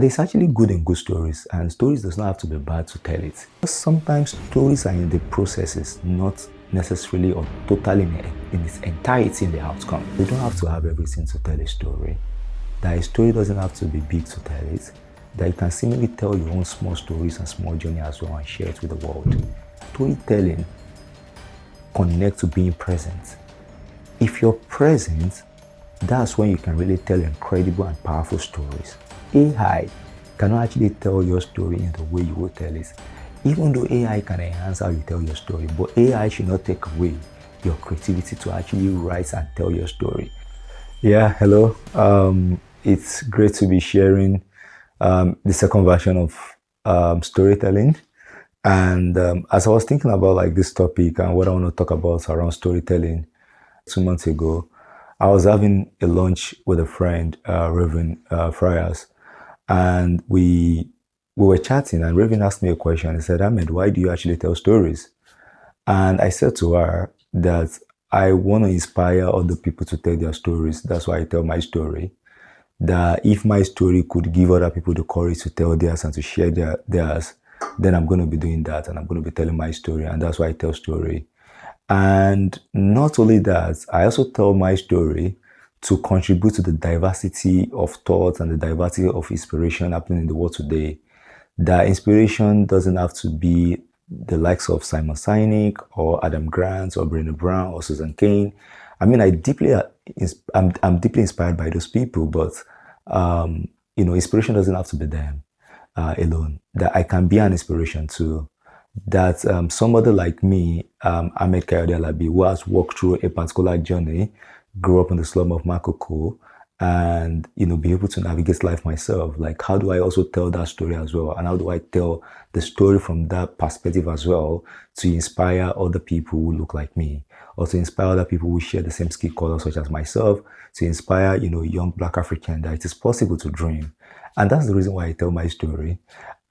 There's actually good and good stories, and stories does not have to be bad to tell it. Sometimes stories are in the processes, not necessarily or totally in its entirety in the outcome. You don't have to have everything to tell a story. That a story doesn't have to be big to tell it. That you can seemingly tell your own small stories and small journey as well and share it with the world. Storytelling connects to being present. If you're present, that's when you can really tell incredible and powerful stories. AI cannot actually tell your story in the way you will tell it. Even though AI can enhance how you tell your story, but AI should not take away your creativity to actually write and tell your story. Yeah, hello. It's great to be sharing the second version of storytelling. And as I was thinking about like this topic and what I want to talk about around storytelling, 2 months ago, I was having a lunch with a friend, Reverend Friars, and we were chatting. And Reverend asked me a question. He said, "Ahmed, why do you actually tell stories?" And I said to her that I want to inspire other people to tell their stories. That's why I tell my story. That if my story could give other people the courage to tell theirs and to share theirs, then I'm going to be doing that and I'm going to be telling my story. And that's why I tell story. And not only that, I also tell my story to contribute to the diversity of thought and the diversity of inspiration happening in the world today. That inspiration doesn't have to be the likes of Simon Sinek or Adam Grant or Brené Brown or Susan Cain. I mean, I'm deeply inspired by those people, but inspiration doesn't have to be them alone. That I can be an inspiration too. That somebody like me, Ahmed Kayode Alabi, who has walked through a particular journey, grew up in the slum of Makoko, and be able to navigate life myself. Like, how do I also tell that story as well, and how do I tell the story from that perspective as well to inspire other people who look like me, or to inspire other people who share the same skin color such as myself, to inspire young Black African that it is possible to dream. And that's the reason why I tell my story.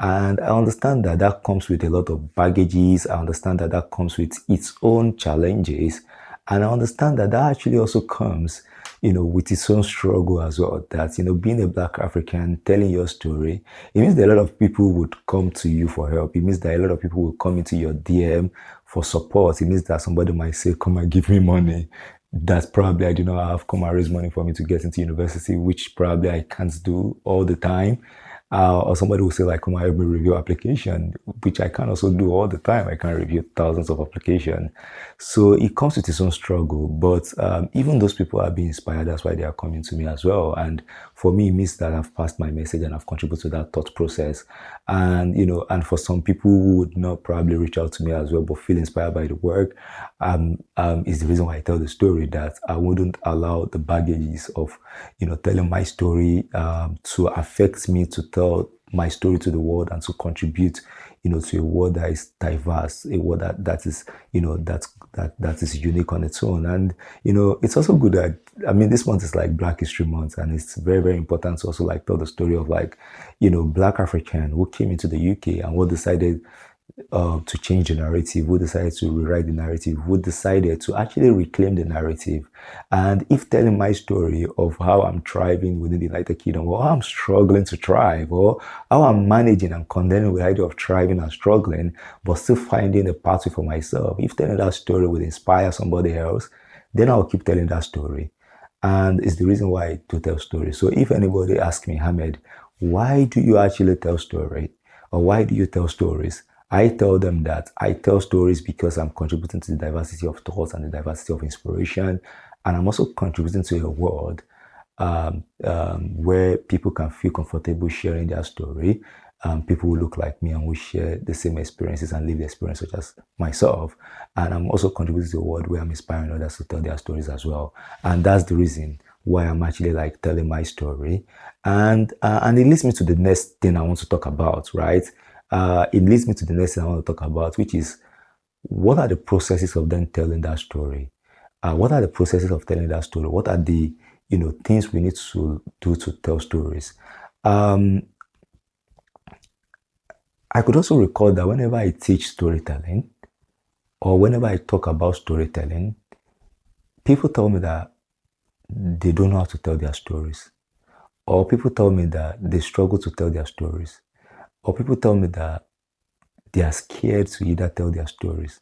And I understand that that comes with a lot of baggages. I understand that that comes with its own challenges. And I understand that that actually also comes, with its own struggle as well. That, being a Black African, telling your story, it means that a lot of people would come to you for help. It means that a lot of people will come into your DM for support. It means that somebody might say, "Come and give me money." That probably I do not have. "Come and raise money for me to get into university," which probably I can't do all the time. Or somebody will say, like, "Come and help me review application," which I can also do all the time. I can review thousands of applications. So it comes with its own struggle. But even those people are being inspired. That's why they are coming to me as well. And for me, it means that I've passed my message and I've contributed to that thought process. And, and for some people who would not probably reach out to me as well, but feel inspired by the work, is the reason why I tell the story, that I wouldn't allow the baggages of, telling my story to affect me to tell my story to the world and to contribute, to a world that is diverse, a world that is, that is unique on its own. And, it's also good that, I mean, this month is like Black History Month, and it's very, very important to also like tell the story of like, Black African who came into the UK and what decided to change the narrative, who decided to rewrite the narrative, who decided to actually reclaim the narrative. And if telling my story of how I'm thriving within the United Kingdom, or how I'm struggling to thrive, or how I'm managing and contending with the idea of thriving and struggling, but still finding a pathway for myself, if telling that story would inspire somebody else, then I'll keep telling that story. And it's the reason why I do tell stories. So if anybody asks me, "Hamed, why do you actually tell story? Or why do you tell stories?" I tell them that I tell stories because I'm contributing to the diversity of thoughts and the diversity of inspiration. And I'm also contributing to a world where people can feel comfortable sharing their story. People who look like me and who share the same experiences and live the experience such as myself. And I'm also contributing to a world where I'm inspiring others to tell their stories as well. And that's the reason why I'm actually like telling my story. And it leads me to the next thing I want to talk about, right? It leads me to the next thing I want to talk about, which is what are the processes of then telling that story? What are the processes of telling that story? What are the things we need to do to tell stories? I could also recall that whenever I teach storytelling or whenever I talk about storytelling, people tell me that they don't know how to tell their stories, Or people tell me that they struggle to tell their stories. Or people tell me that they are scared to either tell their stories.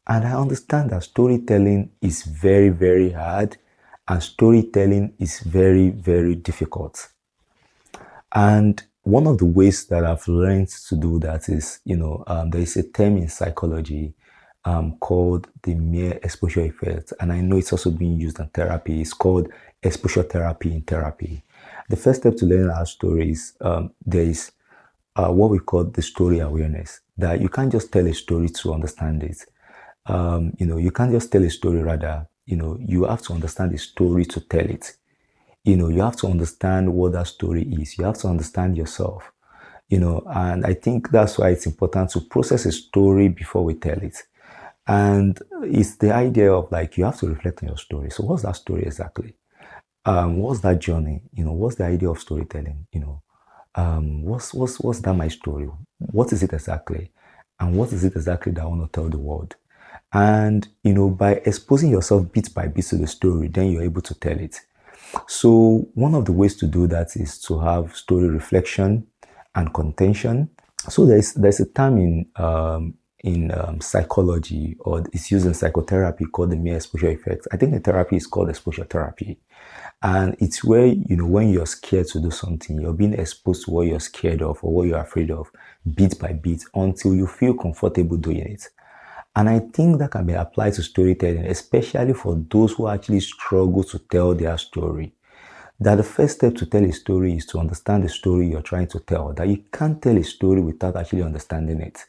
And I understand that storytelling is very, very hard and storytelling is very, very difficult. And one of the ways that I've learned to do that is, there is a term in psychology called the mere exposure effect. And I know it's also being used in therapy. It's called exposure therapy in therapy. The first step to learning our stories, there is what we call the story awareness, that you can't just tell a story to understand it. You can't just tell a story, rather, you have to understand the story to tell it. You have to understand what that story is. You have to understand yourself, and I think that's why it's important to process a story before we tell it. And it's the idea of like, you have to reflect on your story. So what's that story exactly? What's that journey? What's the idea of storytelling? What's that my story? What is it exactly? And what is it exactly that I want to tell the world? And, by exposing yourself bit by bit to the story, then you're able to tell it. So one of the ways to do that is to have story reflection and contention. So there's a term in psychology, or it's used in psychotherapy, called the mere exposure effect. I think the therapy is called exposure therapy. And it's where, when you're scared to do something, you're being exposed to what you're scared of or what you're afraid of bit by bit until you feel comfortable doing it. And I think that can be applied to storytelling, especially for those who actually struggle to tell their story. That the first step to tell a story is to understand the story you're trying to tell. That you can't tell a story without actually understanding it.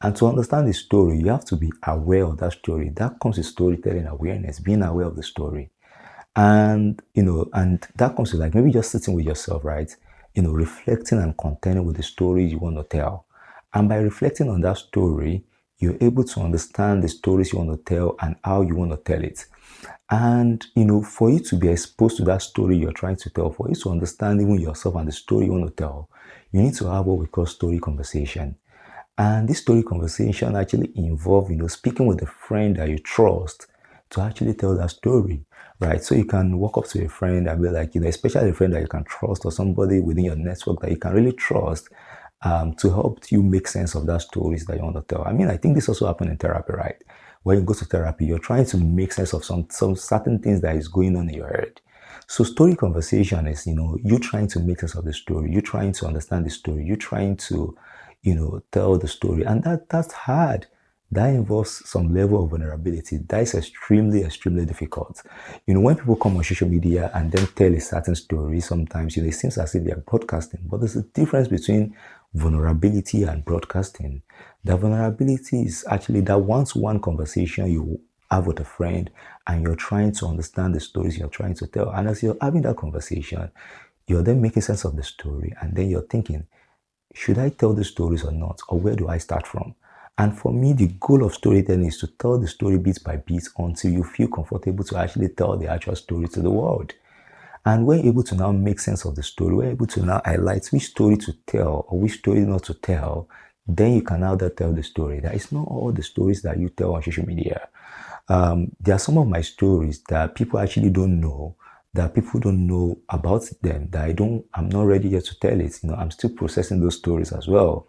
And to understand the story, you have to be aware of that story. That comes with storytelling awareness, being aware of the story. And, and that comes with like maybe just sitting with yourself, right? Reflecting and contending with the story you want to tell. And by reflecting on that story, you're able to understand the stories you want to tell and how you want to tell it. And, for you to be exposed to that story you're trying to tell, for you to understand even yourself and the story you want to tell, you need to have what we call story conversation. And this story conversation actually involves, speaking with a friend that you trust to actually tell that story, right? So you can walk up to a friend and be like, especially a friend that you can trust, or somebody within your network that you can really trust, to help you make sense of that stories that you want to tell. I mean, I think this also happens in therapy, right? When you go to therapy, you're trying to make sense of some certain things that is going on in your head. So story conversation is, you trying to make sense of the story, you trying to understand the story, you trying to, tell the story. And that's hard. That involves some level of vulnerability. That is extremely, extremely difficult. When people come on social media and then tell a certain story, sometimes, it seems as if they're broadcasting. But there's a difference between vulnerability and broadcasting. The vulnerability is actually that one-to-one conversation you have with a friend and you're trying to understand the stories you're trying to tell. And as you're having that conversation, you're then making sense of the story. And then you're thinking, should I tell the stories or not? Or where do I start from? And for me, the goal of storytelling is to tell the story bit by bit until you feel comfortable to actually tell the actual story to the world. And we're able to now make sense of the story. We're able to now highlight which story to tell or which story not to tell. Then you can now tell the story. That is not all the stories that you tell on social media. There are some of my stories that people actually don't know, that people don't know about them, that I'm not ready yet to tell it. I'm still processing those stories as well.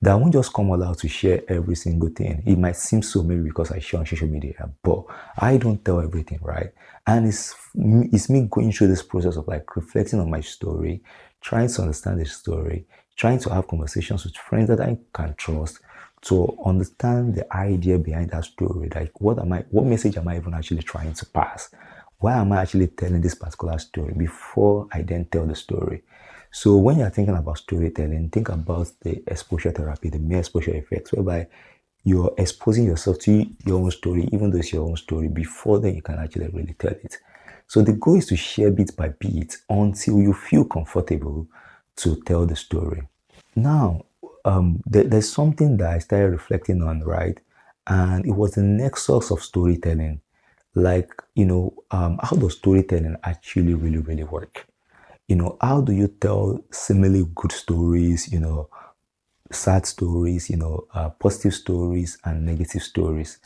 That I won't just come all out to share every single thing. It might seem so, maybe because I share on social media, but I don't tell everything, right? And it's me going through this process of like reflecting on my story, trying to understand the story, trying to have conversations with friends that I can trust to understand the idea behind that story. Like, what message am I even actually trying to pass? Why am I actually telling this particular story before I then tell the story? So when you're thinking about storytelling, think about the exposure therapy, the mere exposure effects, whereby you're exposing yourself to your own story, even though it's your own story, before then you can actually really tell it. So the goal is to share bit by bit until you feel comfortable to tell the story. Now, there's something that I started reflecting on, right? And it was the nexus of storytelling. Like, how does storytelling actually really, really work? How do you tell similarly good stories, sad stories, positive stories and negative stories?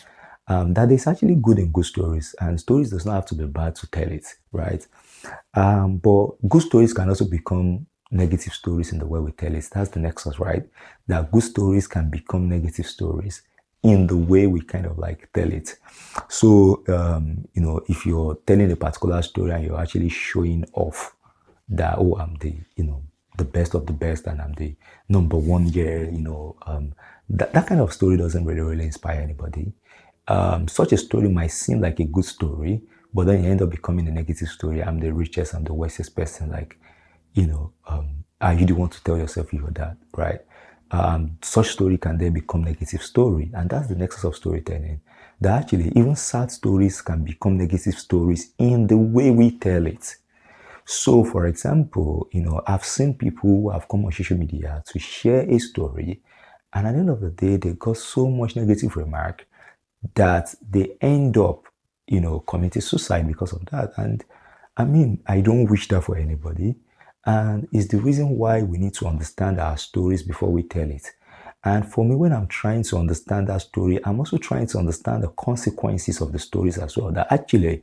That is actually good and good stories, and stories does not have to be bad to tell it, right? But good stories can also become negative stories in the way we tell it. That's the nexus, right? That good stories can become negative stories in the way we kind of like tell it. So, if you're telling a particular story and you're actually showing off that, oh, I'm the best of the best and I'm the number one here, that kind of story doesn't really inspire anybody. Such a story might seem like a good story, but then you end up becoming a negative story. I'm the richest, I'm the wisest person. Like, are you the one to tell yourself you're that, right? Such story can then become negative story, and that's the nexus of storytelling. That actually even sad stories can become negative stories in the way we tell it. So, for example, I've seen people who have come on social media to share a story, and at the end of the day, they got so much negative remark that they end up, committing suicide because of that. And I mean, I don't wish that for anybody. And it's the reason why we need to understand our stories before we tell it. And for me, when I'm trying to understand that story, I'm also trying to understand the consequences of the stories as well. That actually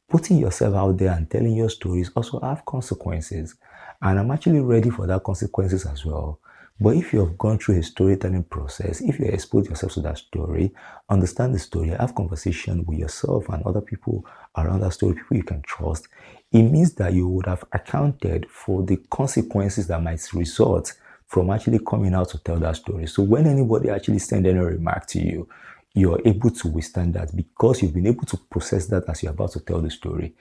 putting yourself out there and telling your stories also have consequences. And I'm actually ready for that consequences as well. But if you have gone through a storytelling process, if you expose yourself to that story, understand the story, have conversation with yourself and other people around that story, people you can trust, it means that you would have accounted for the consequences that might result from actually coming out to tell that story. So when anybody actually send any remark to you, you're able to withstand that because you've been able to process that as you're about to tell the story.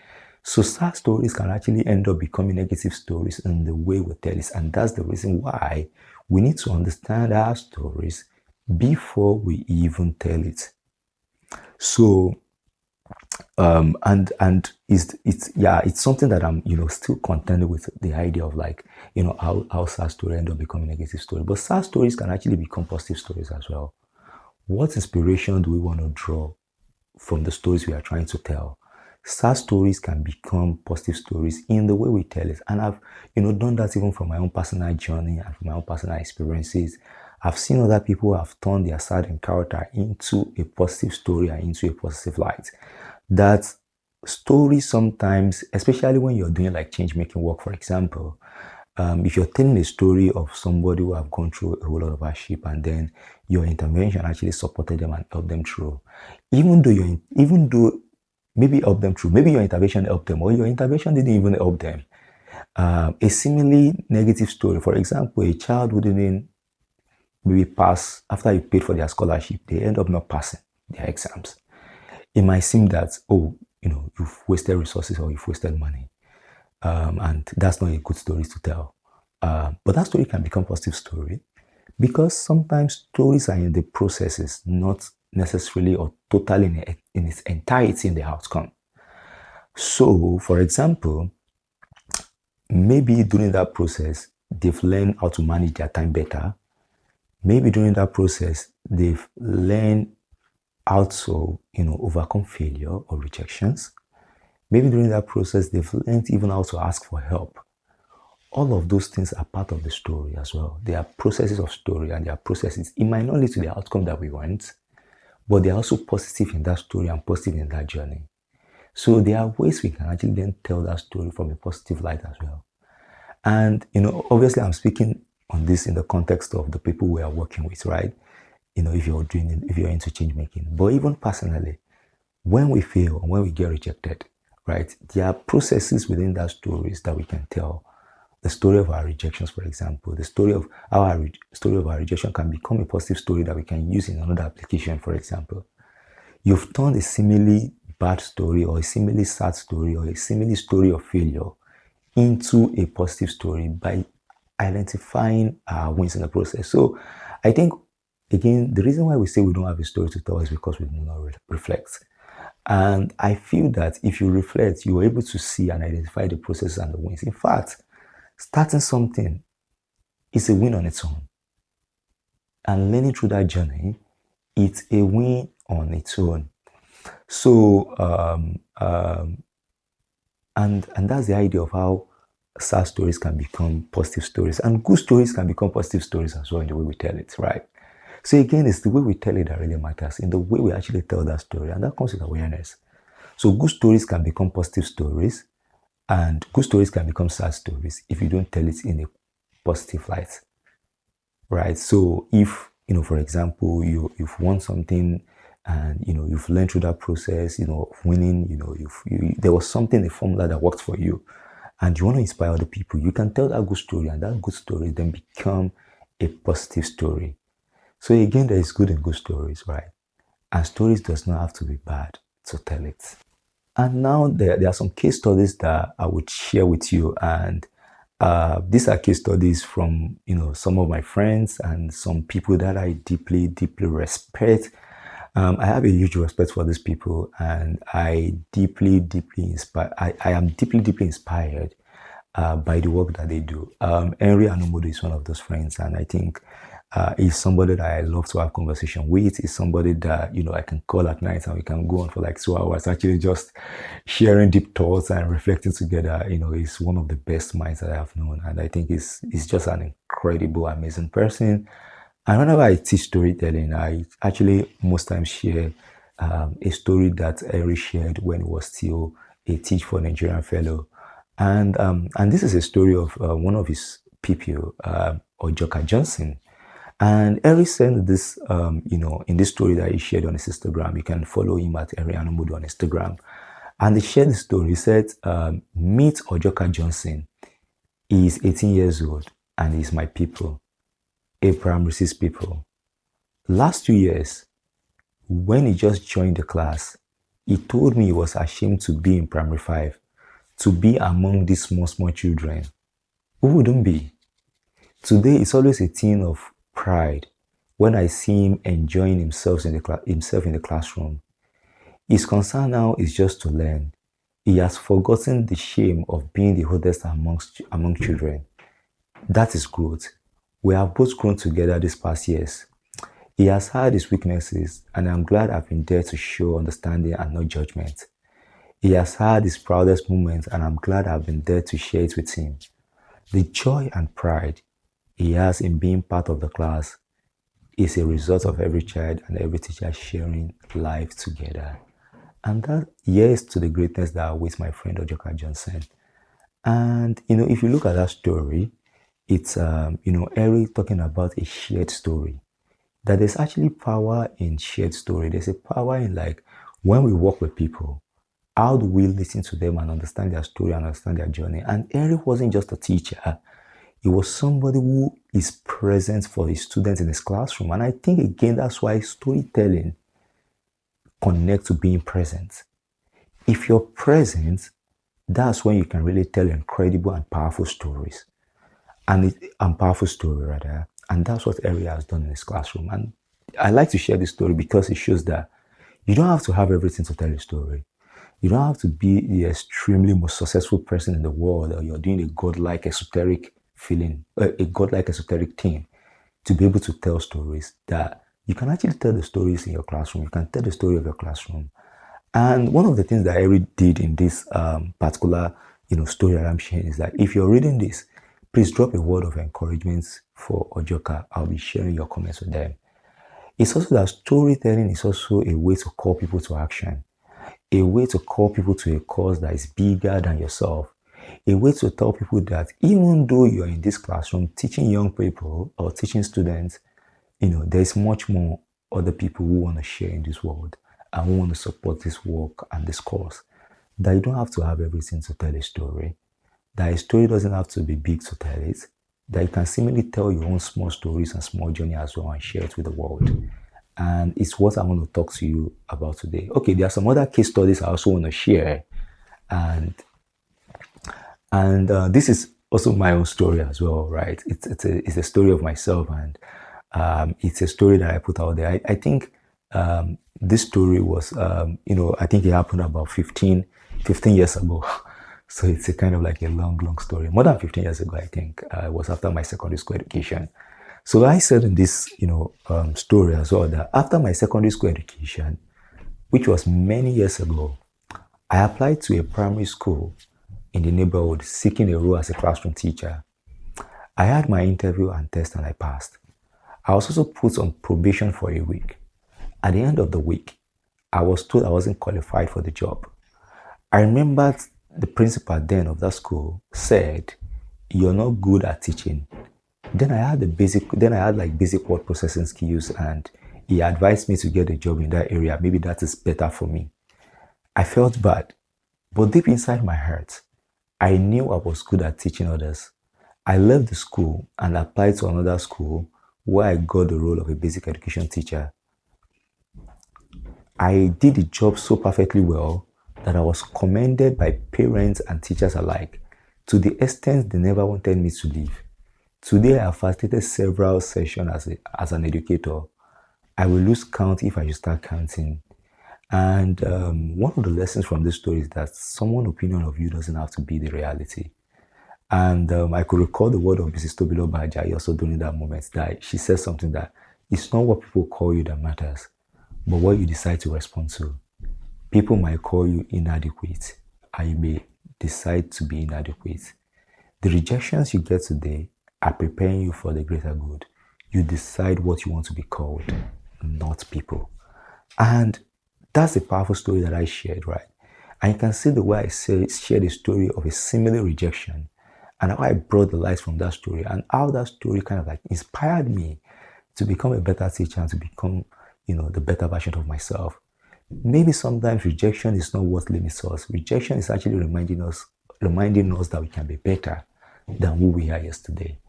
So sad stories can actually end up becoming negative stories in the way we tell it. And that's the reason why we need to understand our stories before we even tell it. So and it's something that I'm still contending with the idea of like how sad story end up becoming negative story. But sad stories can actually become positive stories as well. What inspiration do we want to draw from the stories we are trying to tell? Sad stories can become positive stories in the way we tell it. And I've, done that even from my own personal journey and from my own personal experiences. I've seen other people have turned their sad encounter into a positive story and into a positive light. That story sometimes, especially when you're doing like change making work, for example, if you're telling a story of somebody who have gone through a whole lot of hardship and then your intervention actually supported them and helped them through, even though maybe help them through, maybe your intervention helped them or your intervention didn't even help them. A seemingly negative story, for example, a child who didn't maybe pass after you paid for their scholarship, they end up not passing their exams. It might seem that, you've wasted resources or you've wasted money. And that's not a good story to tell. But that story can become a positive story because sometimes stories are in the processes, not necessarily or totally in its entirety in the outcome. So, for example, maybe during that process, they've learned how to manage their time better. Maybe during that process, they've learned how to, overcome failure or rejections. Maybe during that process, they've learned even how to ask for help. All of those things are part of the story as well. They are processes of story and they are processes. It might not lead to the outcome that we want, but they are also positive in that story and positive in that journey. So there are ways we can actually then tell that story from a positive light as well. And, obviously I'm speaking on this in the context of the people we are working with, right? If you're into change making. But even personally, when we fail and when we get rejected, right, there are processes within that stories that we can tell. The story of our rejections, for example, the story of our rejection can become a positive story that we can use in another application, for example. You've turned a seemingly bad story or a seemingly sad story or a seemingly story of failure into a positive story by identifying our wins in the process. So I think, again, the reason why we say we don't have a story to tell is because we do not reflect. And I feel that if you reflect, you're able to see and identify the processes and the wins. In fact, starting something is a win on its own. And learning through that journey, it's a win on its own. So, and that's the idea of how sad stories can become positive stories. And good stories can become positive stories as well in the way we tell it, right? So again, it's the way we tell it that really matters, in the way we actually tell that story. And that comes with awareness. So good stories can become positive stories. And good stories can become sad stories if you don't tell it in a positive light, right? So if, for example, you've won something and, you've learned through that process, of winning, there was something, a formula that worked for you and you want to inspire other people, you can tell that good story and that good story then become a positive story. So again, there is good and good stories, right? And stories does not have to be bad to tell it. And now there are some case studies that I would share with you. And these are case studies from, some of my friends and some people that I deeply, deeply respect. I have a huge respect for these people and I deeply, deeply inspired. I am deeply, deeply inspired by the work that they do. Henry Anomodo is one of those friends, and I think he's somebody that I love to have conversation with. He's somebody that I can call at night and we can go on for like 2 hours, actually just sharing deep thoughts and reflecting together. He's one of the best minds that I have known, and I think he's just an incredible, amazing person. And whenever I teach storytelling, I actually most times share a story that Henry shared when he was still a Teach for Nigerian fellow. And this is a story of one of his people, Ojoka Johnson. And Henry said this, in this story that he shared on his Instagram. You can follow him at Henry Anomodo on Instagram. And he shared the story. He said, meet Ojoka Johnson. He is 18 years old and he's my people, a primary 6 people. Last 2 years, when he just joined the class, he told me he was ashamed to be in primary 5, to be among these small, small children. Who wouldn't be? Today, it's always a thing of pride when I see him enjoying himself in the classroom. His concern now is just to learn. He has forgotten the shame of being the oldest among children. That is growth. We have both grown together these past years. He has had his weaknesses, and I'm glad I've been there to show understanding and not judgment. He has had his proudest moments, and I'm glad I've been there to share it with him. The joy and pride he has in being part of the class is a result of every child and every teacher sharing life together. And that yes to the greatness that awaits my friend Ojoka Johnson. And if you look at that story, it's Eric talking about a shared story. That there's actually power in shared story. There's a power in like when we work with people, how do we listen to them and understand their story and understand their journey? And Eric wasn't just a teacher. He was somebody who is present for his students in his classroom. And I think, again, that's why storytelling connects to being present. If you're present, that's when you can really tell incredible and powerful stories. And powerful story, rather. And that's what Eric has done in his classroom. And I like to share this story because it shows that you don't have to have everything to tell a story. You don't have to be the extremely most successful person in the world, or you're doing a godlike esoteric feeling, a godlike esoteric thing to be able to tell stories. That you can actually tell the stories in your classroom. You can tell the story of your classroom. And one of the things that Eric did in this particular, story that I'm sharing is that if you're reading this, please drop a word of encouragement for Ojoka. I'll be sharing your comments with them. It's also that storytelling is also a way to call people to action. A way to call people to a cause that is bigger than yourself. A way to tell people that even though you're in this classroom teaching young people or teaching students, there's much more other people who want to share in this world and who want to support this work and this cause. That you don't have to have everything to tell a story. That a story doesn't have to be big to tell it. That you can simply tell your own small stories and small journey as well and share it with the world. And it's what I want to talk to you about today. Okay, there are some other case studies I also want to share. And this is also my own story as well, right? It's a story of myself, and it's a story that I put out there. I think this story was, I think it happened about 15 years ago. So it's a kind of like a long, long story. More than 15 years ago, I think. It was after my secondary school education. So I said in this, story as well that after my secondary school education, which was many years ago, I applied to a primary school in the neighborhood seeking a role as a classroom teacher. I had my interview and test and I passed. I was also put on probation for a week. At the end of the week, I was told I wasn't qualified for the job. I remembered the principal then of that school said, "You're not good at teaching." Then I had like basic word processing skills, and he advised me to get a job in that area. Maybe that is better for me. I felt bad, but deep inside my heart, I knew I was good at teaching others. I left the school and applied to another school where I got the role of a basic education teacher. I did the job so perfectly well that I was commended by parents and teachers alike, to the extent they never wanted me to leave. Today, I have facilitated several sessions as an educator. I will lose count if I should start counting. And one of the lessons from this story is that someone's opinion of you doesn't have to be the reality. And I could recall the word of Mrs. Tobilo Bajayi also during that moment, that she said something that it's not what people call you that matters, but what you decide to respond to. People might call you inadequate, and you may decide to be inadequate. The rejections you get today are preparing you for the greater good. You decide what you want to be called, not people. And that's a powerful story that I shared, right? And you can see the way I shared a story of a similar rejection, and how I brought the light from that story, and how that story kind of like inspired me to become a better teacher and to become, the better version of myself. Maybe sometimes rejection is not what limits us. Rejection is actually reminding us that we can be better than who we are yesterday,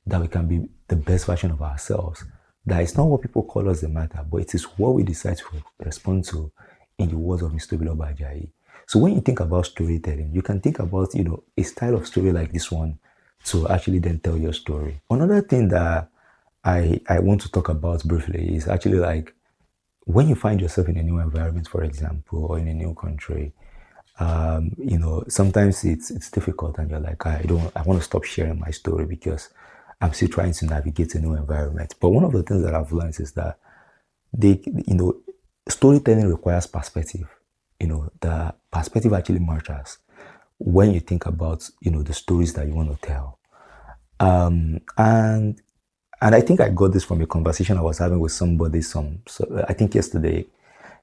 that we can be the best version of ourselves. That it's not what people call us that matter, but it is what we decide to respond to, in the words of Mr. Bilo Bajayi. So when you think about storytelling, you can think about, a style of story like this one to actually then tell your story. Another thing that I want to talk about briefly is actually like when you find yourself in a new environment, for example, or in a new country, sometimes it's difficult, and you're like, I want to stop sharing my story because I'm still trying to navigate a new environment. But one of the things that I've learned is that storytelling requires perspective. The perspective actually matters when you think about, the stories that you want to tell. And I think I got this from a conversation I was having with somebody, I think yesterday,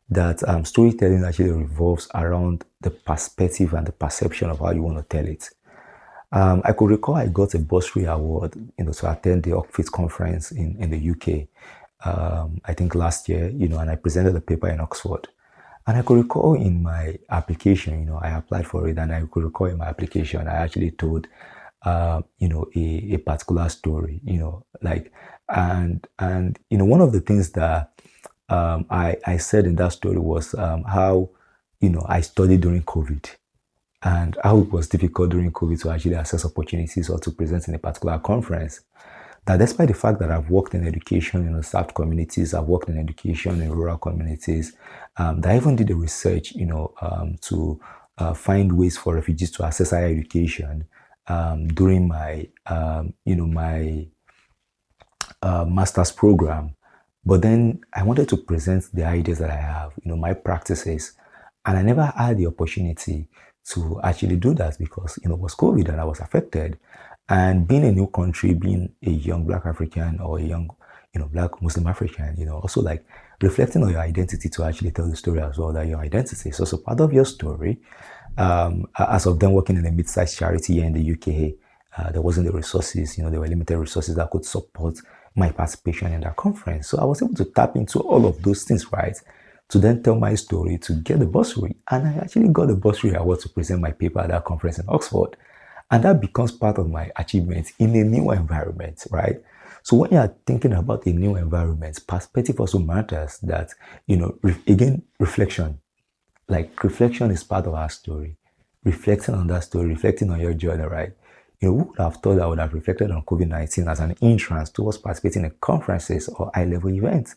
that storytelling actually revolves around the perspective and the perception of how you want to tell it. I could recall I got a bursary award, to attend the Oxford conference in the UK. I think last year, and I presented the paper in Oxford. And I could recall in my application, I applied for it, and I could recall in my application, I actually told, a particular story, one of the things that I said in that story was how, I studied during COVID, and how it was difficult during COVID to actually access opportunities or to present in a particular conference. That despite the fact that I've worked in education in South communities, I've worked in education in rural communities, that I even did the research, to find ways for refugees to access higher education during my, my master's program. But then I wanted to present the ideas that I have, my practices, and I never had the opportunity to actually do that because, it was COVID and I was affected. And being a new country, being a young Black African or a young, Black Muslim African, also like reflecting on your identity to actually tell the story as well, that your identity is also part of your story. As of then working in a mid-sized charity here in the UK, there wasn't the resources, there were limited resources that could support my participation in that conference. So I was able to tap into all of those things, right, to then tell my story, to get the bursary. And I actually got the bursary award to present my paper at that conference in Oxford. And that becomes part of my achievements in a new environment, right? So when you're thinking about a new environment, perspective also matters. That, again, reflection. Like reflection is part of our story. Reflecting on that story, reflecting on your journey, right? Who would have thought I would have reflected on COVID-19 as an entrance towards participating in conferences or high-level events?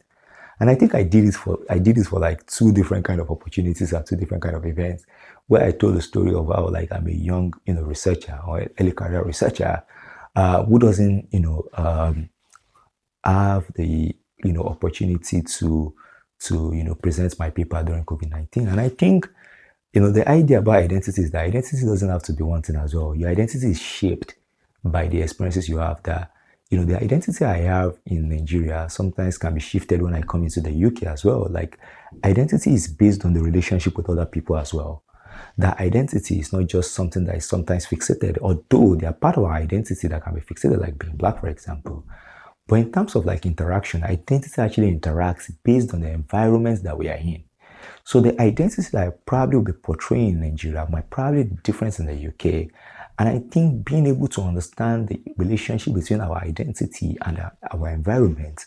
And I think I did it for like two different kind of opportunities at two different kind of events, where I told the story of how like I'm a young, researcher or early career researcher who doesn't, have the, opportunity to present my paper during COVID-19. And I think, the idea about identity is that identity doesn't have to be one thing as well. Your identity is shaped by the experiences you have. That, the identity I have in Nigeria sometimes can be shifted when I come into the UK as well. Like, identity is based on the relationship with other people as well. That identity is not just something that is sometimes fixated, although they are part of our identity that can be fixated, like being black, for example. But in terms of like interaction, identity actually interacts based on the environments that we are in. So the identity that I probably will be portraying in Nigeria might probably be different in the UK. And I think being able to understand the relationship between our identity and our environment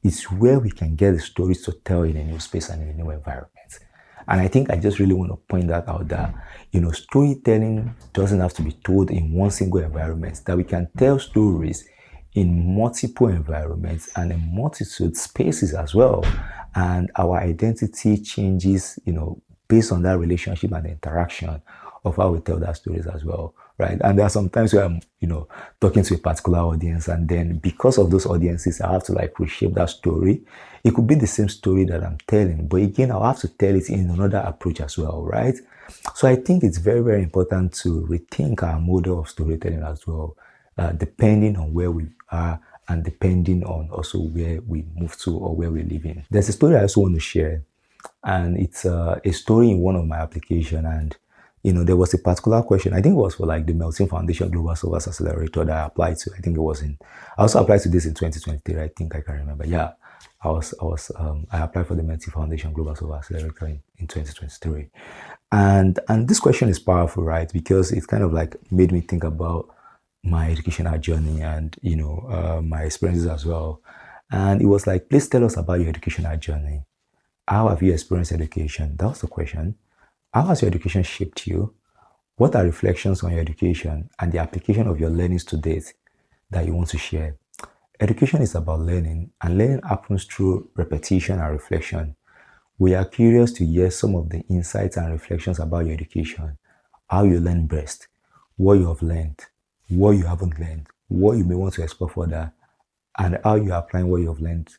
is where we can get the stories to tell in a new space and in a new environment. And I think I just really want to point that out, that, storytelling doesn't have to be told in one single environment, that we can tell stories in multiple environments and in multitude spaces as well. And our identity changes, based on that relationship and interaction of how we tell that stories as well, right? And there are some times where I'm, talking to a particular audience, and then because of those audiences, I have to like reshape that story. It could be the same story that I'm telling, but again, I'll have to tell it in another approach as well, right? So I think it's very, very important to rethink our model of storytelling as well, depending on where we are and depending on also where we move to or where we live in. There's a story I also want to share, and it's a story in one of my applications. And there was a particular question. I think it was for like the Melting Foundation Global Service Accelerator that I applied to. I think it was I also applied to this in 2023. I think I can remember. Yeah, I applied for the Melting Foundation Global Service Accelerator in 2023. And this question is powerful, right? Because it kind of like made me think about my educational journey and, my experiences as well. And it was like, please tell us about your educational journey. How have you experienced education? That was the question. How has your education shaped you? What are reflections on your education and the application of your learnings to date that you want to share? Education is about learning, and learning happens through repetition and reflection. We are curious to hear some of the insights and reflections about your education, how you learn best, what you have learned, what you haven't learned, what you may want to explore further, and how you are applying what you have learned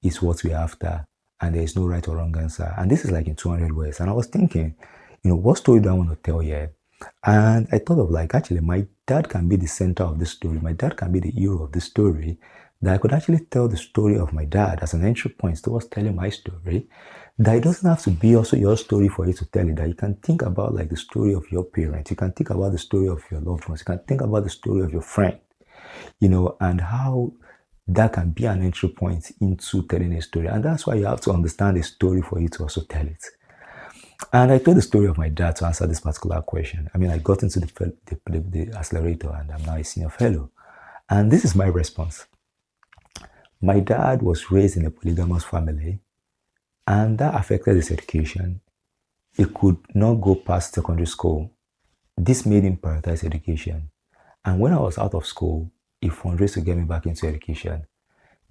is what we're after. And there is no right or wrong answer. And this is like in 200 words. And I was thinking, what story do I want to tell here? And I thought of like, actually, my dad can be the center of this story. My dad can be the hero of this story. That I could actually tell the story of my dad as an entry point towards telling my story. That it doesn't have to be also your story for you to tell it. That you can think about like the story of your parents. You can think about the story of your loved ones. You can think about the story of your friend, and how that can be an entry point into telling a story. And that's why you have to understand a story for you to also tell it. And I told the story of my dad to answer this particular question. I mean, I got into the accelerator, and I'm now a senior fellow. And this is my response. My dad was raised in a polygamous family, and that affected his education. He could not go past secondary school. This made him prioritize education. And when I was out of school, he fundraised to get me back into education.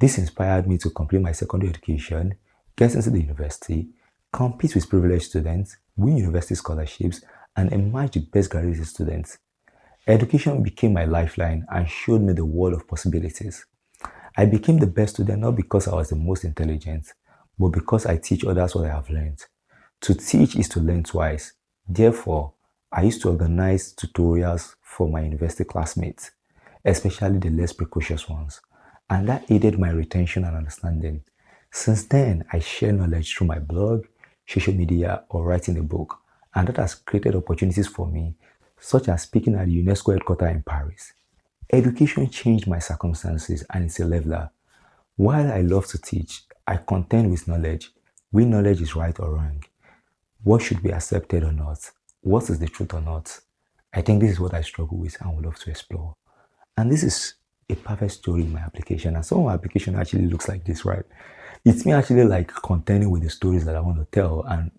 This inspired me to complete my secondary education, get into the university, compete with privileged students, win university scholarships, and emerge the best graduate students. Education became my lifeline and showed me the world of possibilities. I became the best student not because I was the most intelligent, but because I teach others what I have learned. To teach is to learn twice. Therefore, I used to organize tutorials for my university classmates, especially the less precocious ones, and that aided my retention and understanding. Since then, I share knowledge through my blog, social media, or writing a book, and that has created opportunities for me, such as speaking at the UNESCO headquarters in Paris. Education changed my circumstances, and it's a leveler. While I love to teach, I contend with knowledge, when knowledge is right or wrong, what should be accepted or not, what is the truth or not. I think this is what I struggle with and would love to explore. And this is a perfect story in my application. And some of my application actually looks like this, right? It's me actually like contending with the stories that I want to tell, and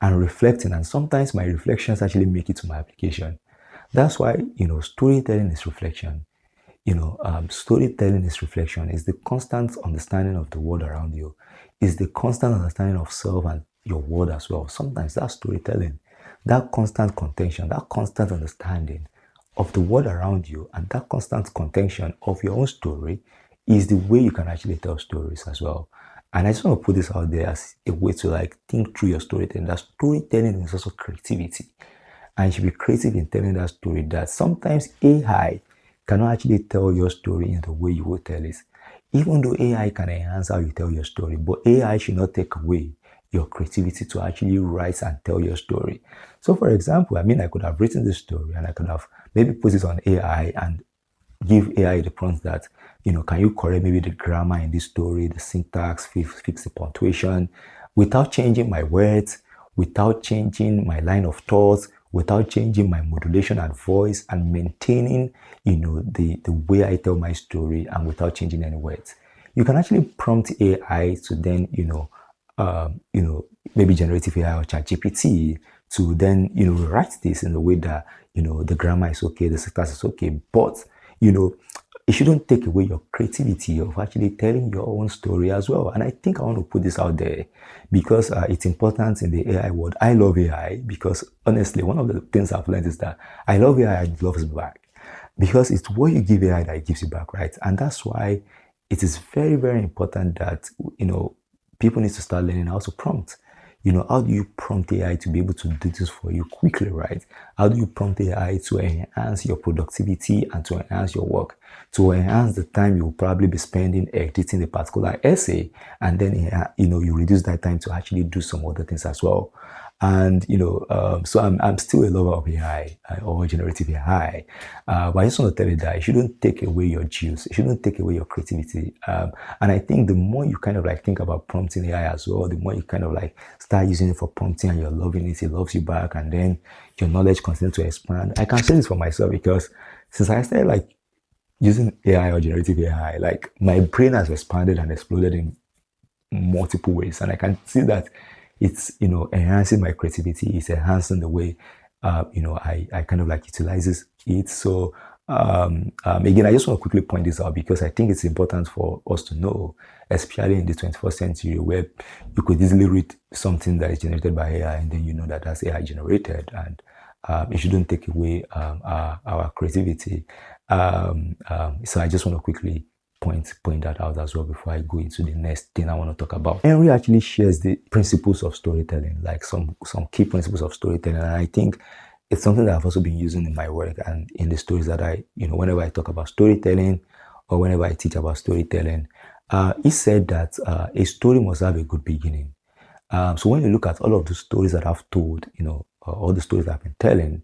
and reflecting. And sometimes my reflections actually make it to my application. That's why storytelling is reflection. Storytelling is reflection. It's the constant understanding of the world around you. It's the constant understanding of self and your world as well. Sometimes that's storytelling. That constant contention, that constant understanding of the world around you, and that constant contention of your own story is the way you can actually tell stories as well. And I just want to put this out there as a way to like think through your storytelling. That storytelling is also creativity. And you should be creative in telling that story, that sometimes AI cannot actually tell your story in the way you would tell it. Even though AI can enhance how you tell your story, but AI should not take away your creativity to actually write and tell your story. So for example, I mean, I could have written this story and I could have maybe put it on AI and give AI the prompt that, can you correct maybe the grammar in this story, the syntax, fix the punctuation, without changing my words, without changing my line of thoughts, without changing my modulation and voice, and maintaining, the way I tell my story, and without changing any words. You can actually prompt AI to then, maybe generative AI or ChatGPT to then, write this in the way that, the grammar is okay, the syntax is okay, but, it shouldn't take away your creativity of actually telling your own story as well. And I think I want to put this out there because it's important in the AI world. I love AI because honestly, one of the things I've learned is that I love AI and it loves me back because it's what you give AI that it gives you back, right? And that's why it is very, very important that, people need to start learning how to prompt. How do you prompt AI to be able to do this for you quickly, right? How do you prompt AI to enhance your productivity and to enhance your work, to enhance the time you'll probably be spending editing a particular essay, and then, you reduce that time to actually do some other things as well. And, so I'm still a lover of AI or generative AI. But I just want to tell you that it shouldn't take away your juice. It shouldn't take away your creativity. And I think the more you kind of like think about prompting AI as well, the more you kind of like start using it for prompting and you're loving it, it loves you back. And then your knowledge continues to expand. I can say this for myself because since I started like using AI or generative AI, like my brain has expanded and exploded in multiple ways. And I can see that it's, enhancing my creativity. It's enhancing the way, I kind of like utilizes it. So, again, I just want to quickly point this out because I think it's important for us to know, especially in the 21st century where you could easily read something that is generated by AI and then you know that that's AI generated, and it shouldn't take away our creativity. So I just want to quickly point that out as well before I go into the next thing I want to talk about. Henry actually shares the principles of storytelling, like some key principles of storytelling, and I think it's something that I've also been using in my work and in the stories that I, whenever I talk about storytelling or whenever I teach about storytelling. He said that a story must have a good beginning. So when you look at all of the stories that I've told, all the stories that I've been telling,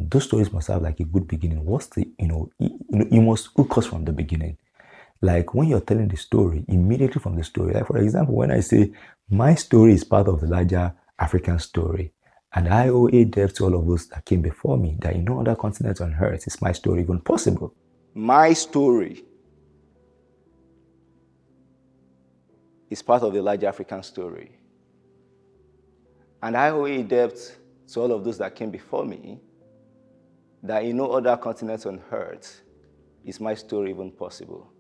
those stories must have like a good beginning. What's the, you must hook us from the beginning. Like when you're telling the story, immediately from the story, like for example, when I say my story is part of the larger African story, and I owe a debt to all of those that came before me, that in no other continent on earth is my story even possible. My story is part of the larger African story. And I owe a debt to all of those that came before me, that in no other continent on earth is my story even possible.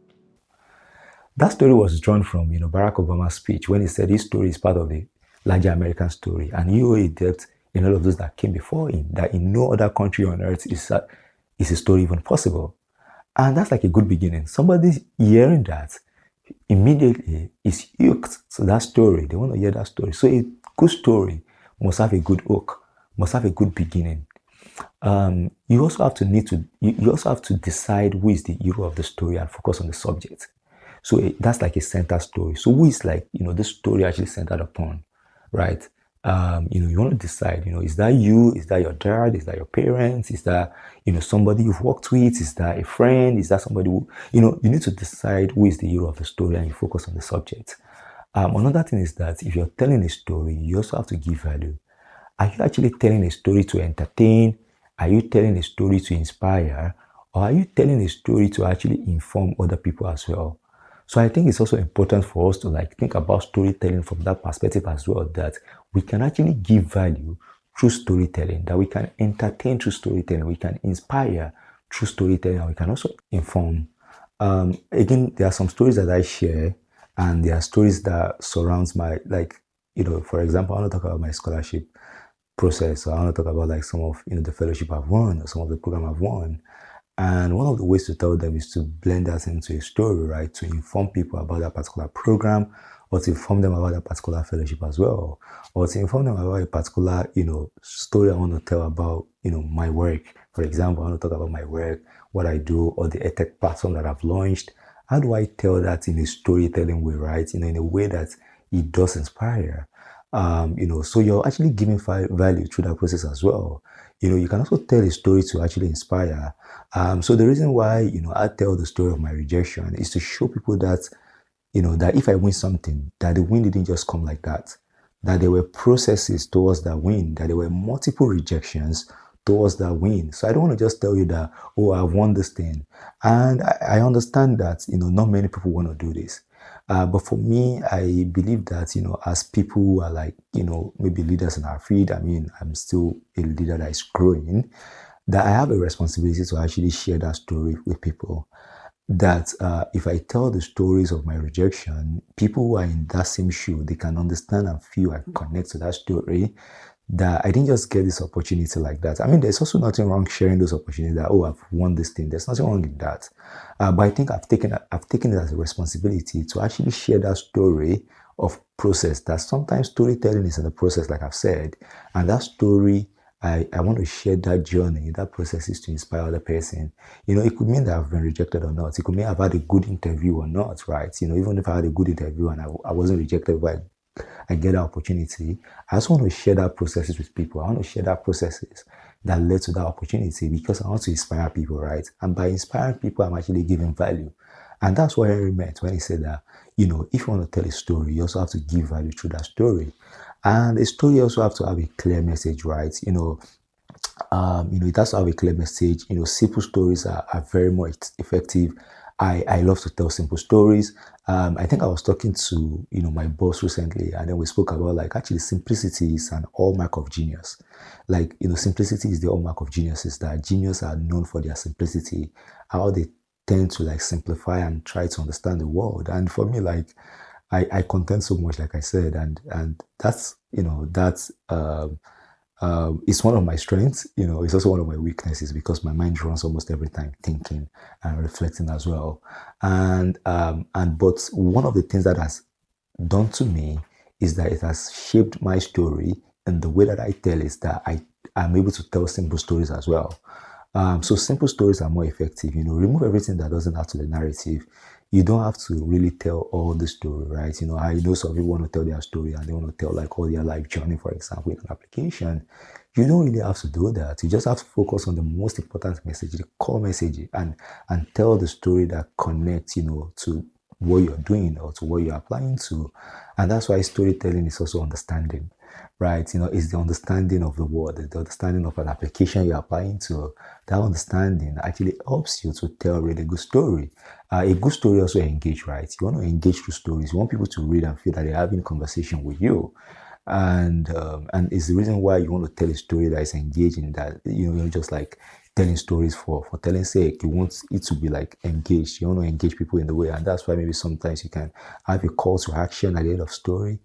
That story was drawn from, Barack Obama's speech when he said his story is part of the larger American story, and he owe a debt in all of those that came before him, that in no other country on earth is a story even possible. And that's like a good beginning. Somebody hearing that immediately is hooked to that story. They want to hear that story. So a good story must have a good hook, must have a good beginning. You also have to decide who is the hero of the story and focus on the subject. So that's like a center story. So who is like, this story actually centered upon, right? You want to decide, is that you? Is that your dad? Is that your parents? Is that, somebody you've worked with? Is that a friend? Is that somebody who, you need to decide who is the hero of the story and you focus on the subject. Another thing is that if you're telling a story, you also have to give value. Are you actually telling a story to entertain? Are you telling a story to inspire? Or are you telling a story to actually inform other people as well? So I think it's also important for us to like think about storytelling from that perspective as well, that we can actually give value through storytelling, that we can entertain through storytelling, we can inspire through storytelling, and we can also inform. Again, there are some stories that I share, and there are stories that surrounds my, like, for example, I want to talk about my scholarship process. So I want to talk about like some of, the fellowship I've won or some of the program I've won. And one of the ways to tell them is to blend that into a story, right? To inform people about that particular program, or to inform them about that particular fellowship as well, or to inform them about a particular, story I want to tell about, my work. For example, I want to talk about my work, what I do, or the edtech platform that I've launched. How do I tell that in a storytelling way, right? In a way that it does inspire. So you're actually giving value through that process as well. You can also tell a story to actually inspire. So the reason why, I tell the story of my rejection is to show people that, that if I win something, that the win didn't just come like that there were processes towards that win, that there were multiple rejections towards that win. So I don't want to just tell you that, oh, I've won this thing. And I understand that, not many people want to do this. But for me, I believe that, as people who are like, maybe leaders in our field, I mean, I'm still a leader that is growing, that I have a responsibility to actually share that story with people. That if I tell the stories of my rejection, people who are in that same shoe, they can understand and feel and connect to that story. That I didn't just get this opportunity like that. I mean, there's also nothing wrong sharing those opportunities that, oh, I've won this thing. There's nothing wrong in that. But I think I've taken it as a responsibility to actually share that story of process. That sometimes storytelling is in the process, like I've said, and that story, I want to share that journey, that process is to inspire other person. It could mean that I've been rejected or not. It could mean I've had a good interview or not, right? Even if I had a good interview and I wasn't rejected, but I get that opportunity, I just want to share that processes with people. I want to share that processes that led to that opportunity because I want to inspire people, right? And by inspiring people, I'm actually giving value. And that's what Henry meant when he said that, if you want to tell a story, you also have to give value through that story. And a story also have to have a clear message, right? It has to have a clear message. Simple stories are very much effective. I love to tell simple stories. I think I was talking to, my boss recently, and then we spoke about like actually simplicity is an hallmark of genius. Like, simplicity is the hallmark of geniuses, that genius are known for their simplicity, how they tend to like simplify and try to understand the world. And for me, like, I contend so much, like I said, and that's, it's one of my strengths. It's also one of my weaknesses because my mind runs almost every time thinking and reflecting as well. But one of the things that has done to me is that it has shaped my story, and the way that I tell is that I'm able to tell simple stories as well. So simple stories are more effective. Remove everything that doesn't add to the narrative. You don't have to really tell all the story, right? I know some people want to tell their story and they want to tell like all their life journey, for example, in an application. You don't really have to do that. You just have to focus on the most important message, the core message, and tell the story that connects, to what you're doing or to what you're applying to. And that's why storytelling is also understanding, right? It's the understanding of the word, the understanding of an application you're applying to. That understanding actually helps you to tell a really good story. A good story also engage, right? You want to engage through stories. You want people to read and feel that they're having a conversation with you. And it's the reason why you want to tell a story that is engaging, that, you're just like telling stories for telling sake. You want it to be like engaged. You want to engage people in the way. And that's why maybe sometimes you can have a call to action at the end of a story.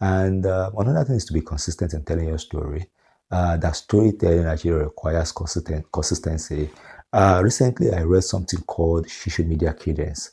And another thing is to be consistent in telling your story. That storytelling actually requires consistency. Recently, I read something called social media cadence,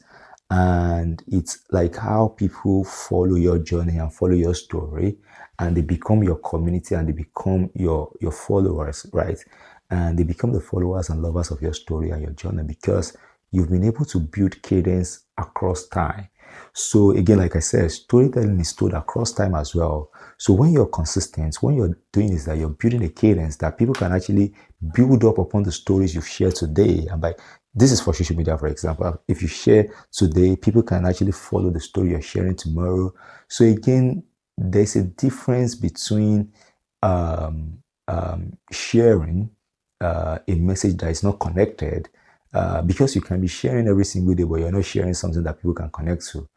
and it's like how people follow your journey and follow your story, and they become your community and they become your followers, right? And they become the followers and lovers of your story and your journey because you've been able to build cadence across time. So again, like I said, storytelling is told across time as well. So when you're consistent, when you're doing is that you're building a cadence that people can actually build up upon the stories you've shared today. And by this is for social media, for example. If you share today, people can actually follow the story you're sharing tomorrow. So again, there's a difference between sharing a message that is not connected, because you can be sharing every single day, but you're not sharing something that people can connect to,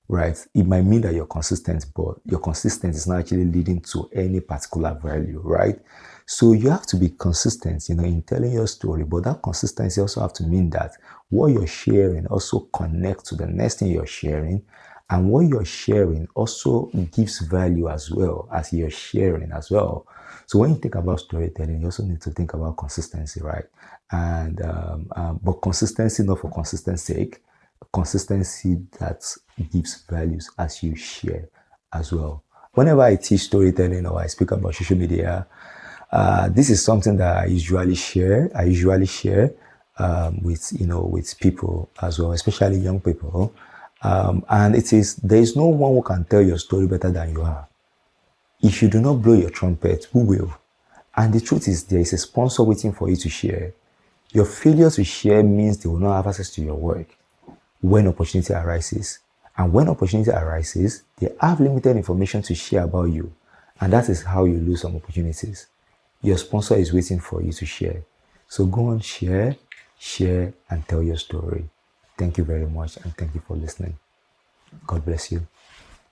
right? It might mean that you're consistent, but your consistency is not actually leading to any particular value, right? So you have to be consistent, in telling your story, but that consistency also have to mean that what you're sharing also connects to the next thing you're sharing, and what you're sharing also gives value as well as you're sharing as well. So when you think about storytelling, you also need to think about consistency, right? And but consistency not for consistency's sake, consistency that gives values as you share as well. Whenever I teach storytelling or I speak about social media, this is something that I usually share. With with people as well, especially young people. And there is no one who can tell your story better than you are. If you do not blow your trumpet, who will? And the truth is, there is a sponsor waiting for you to share. Your failure to share means they will not have access to your work when opportunity arises. And when opportunity arises, they have limited information to share about you. And that is how you lose some opportunities. Your sponsor is waiting for you to share. So go on, share, and tell your story. Thank you very much, and thank you for listening. God bless you.